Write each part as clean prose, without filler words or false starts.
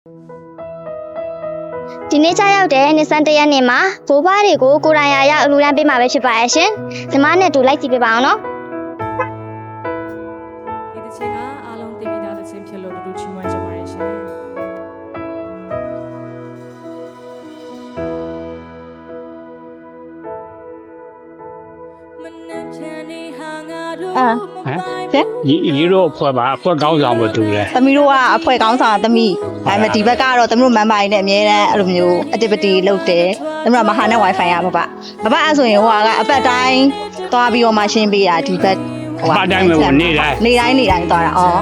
ဒီနေ့ကျရောက်တဲ့နှစ်ဆန်းတရက်နေ့မှာဘိုးဘွားတွေကိုကိုရိုင်းရာရောက်အလူရန်ပေးမှာပဲဖြစ်ပါရဲ့ရှင်။ဒီမနဲ့တူလိုက်ကြည့်ပေးပါအောင်နော်။ ဒီတစ်ချိန်ကအားလုံးသိပြီးသားတစ်ချိန်ဖြစ်လို့တူတူချီးမွမ်းကြပါရဲ့ရှင်ရီတို့ဖွဲ့ပါဖွဲ့ကောင်းဆောင်မတူတယ် သမီးတို့ကအဖွဲကောင်းဆောင်သမီးဒါပေမဲ့ဒီဘက်ကတော့သမီးတို့မန်ပါရင်လည်းအများတန်းအဲ့လိုမျိုး activity လုပ်တယ်သမီးတို့မဟာနဲ့ wifi ရပါဘာအဲ့ဆိုရင်ဟိုကအပတ်တိုင်းသွားပြီးတော့မှရှင်းပေးတာဒီဘက် အတိုင်းပဲနေ့တိုင်းသွားတာအော်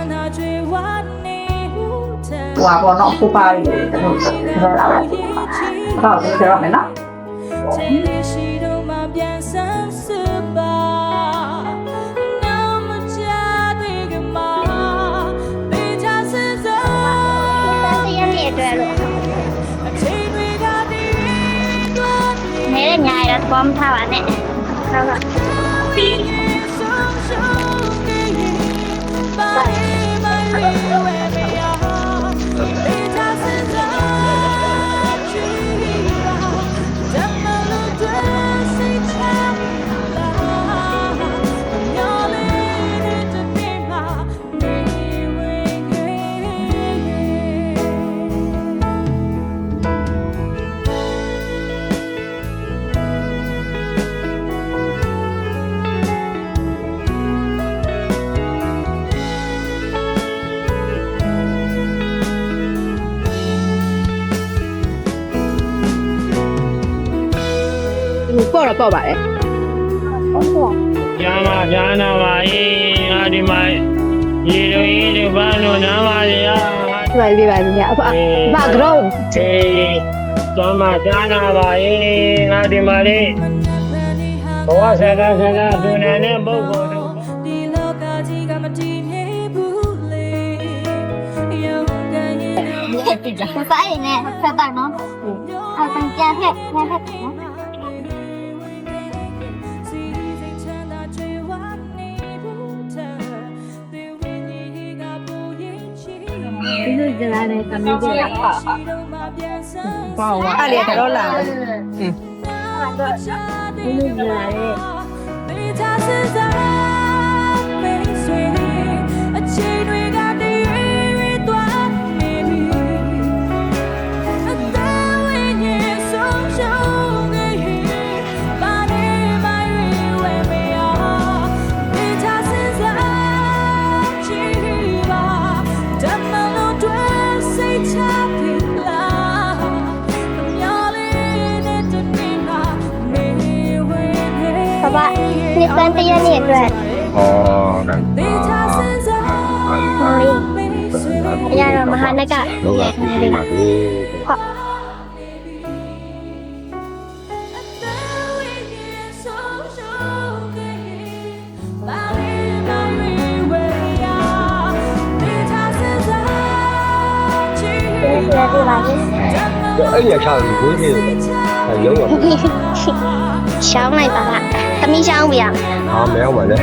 ဟိုပါတော့ဖူပါရီတို့တော့လာပါတော့ပြောရမယ်နော်နေရညာရတော့မထားပါနဲ့ဟုတ်ပါပေါ့ပါတယ်ကျမ်းနာပါငါဒီမှာရေတို့ဘာလို့နားပါလေပြပါပြပါညအဖground ကျမ်းနာပါငါဒီမှာလေဘဝဆရာသူနဲ့ပုဂ္ဂိုလ်တို့ဒီလောကကြီးကမတည်မြဲဘူးလေရုံးကန်ရင် ပါရင်နဲ့ဆက်ပါနော်အဲ့ဒါပြန်ဖက်နော်ဒီလိုကြလာတဲ့သမီးတွေပေါ့ပါအဲ့လေတော့လာဒီလိုကြလာတဲ့အခြေတွေကတည်းရွေသွားနေပြီအသက်ဝိညာဉ်ဆုံးရှုံးနေပါနေပါရွေဝဲမရဒီချာစင်စားချီပါတမလို့တွေ့စိတ်ချပြီလားမျောလေးနဲ့တနေမှာနေဝဲနေ ဘာနှစ်ဆန်းတရက်နေ့အတွက်ရတော့မဟာနကလောကကြီးမှာဒီဟုတ်အဲ့ဒီချာကိုဘိုးကြီးရုံးပါရှောင်းလိုက်ပါလားသမီးရှောင်းပြရမယ်ဟာမရောက်ပါနဲ့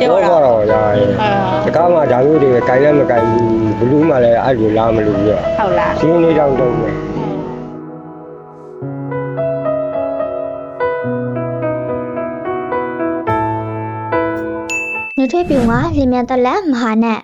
ပြောတော့ရာတကားမှဓာမျိုးတွေကြိုင်လည်းမကြိုင်ဘူးဘလူးမှလည်းအဲ့လိုလားမလို့ပြဟုတ်လားရှင်းနေတော့တော့ပဲနှွေးထွေးပြူမှာလင်းမြန်တက်လက်မဟာနဲ့